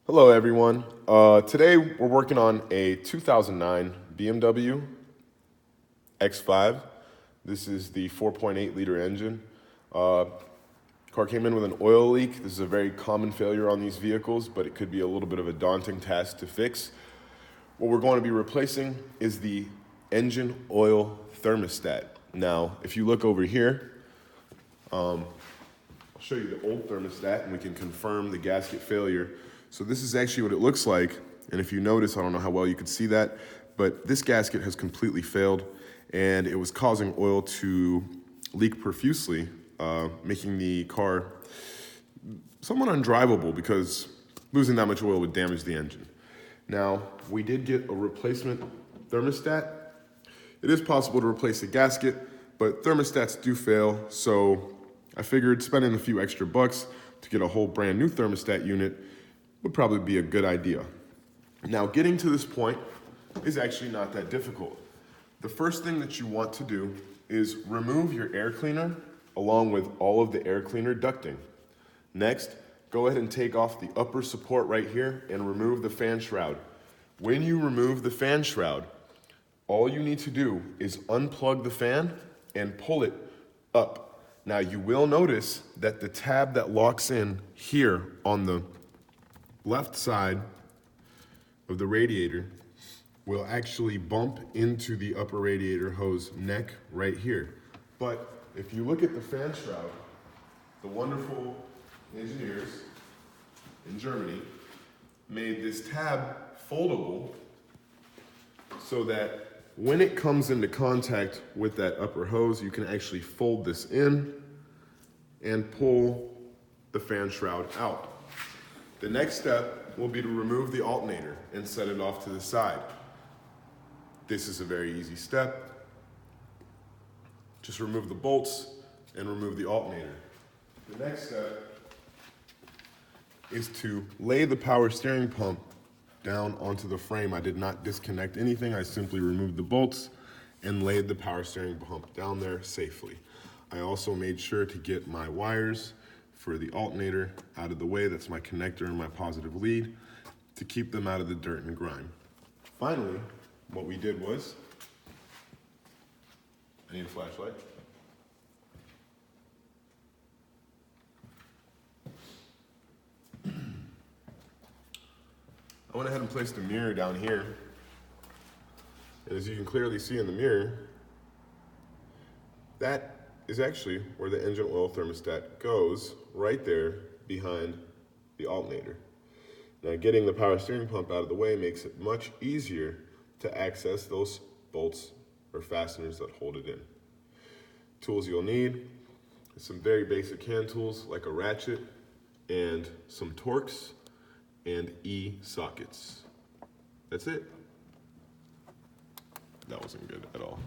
Hello everyone. Today we're working on a 2009 BMW X5. This is the 4.8 liter engine. Car came in with an oil leak. This is a very common failure on these vehicles, but it could be a little bit of a daunting task to fix. What we're going to be replacing is the engine oil thermostat. Now, if you look over here, I'll show you the old thermostat and we can confirm the gasket failure. So this is actually what it looks like. And if you notice, I don't know how well you could see that, but this gasket has completely failed and it was causing oil to leak profusely, making the car somewhat undrivable because losing that much oil would damage the engine. Now, we did get a replacement thermostat. It is possible to replace the gasket, but thermostats do fail, so I figured spending a few extra bucks to get a whole brand new thermostat unit would probably be a good idea. Now, getting to this point is actually not that difficult. The first thing that you want to do is remove your air cleaner along with all of the air cleaner ducting. Next, go ahead and take off the upper support right here and remove the fan shroud. When you remove the fan shroud, all you need to do is unplug the fan and pull it up. Now you will notice that the tab that locks in here on the left side of the radiator will actually bump into the upper radiator hose neck right here. But if you look at the fan shroud, the wonderful engineers in Germany made this tab foldable so that when it comes into contact with that upper hose, you can actually fold this in and pull the fan shroud out. The next step will be to remove the alternator and set it off to the side. This is a very easy step. Just remove the bolts and remove the alternator. The next step is to lay the power steering pump down onto the frame. I did not disconnect anything. I simply removed the bolts and laid the power steering pump down there safely. I also made sure to get my wires for the alternator out of the way. That's my connector and my positive lead to keep them out of the dirt and grime. Finally, what we did was, I need a flashlight. I went ahead and placed a mirror down here. And as you can clearly see in the mirror, that is actually where the engine oil thermostat goes, right there behind the alternator. Now, getting the power steering pump out of the way makes it much easier to access those bolts or fasteners that hold it in. Tools you'll need is some very basic hand tools like a ratchet and some Torx and E-sockets. That's it. That wasn't good at all.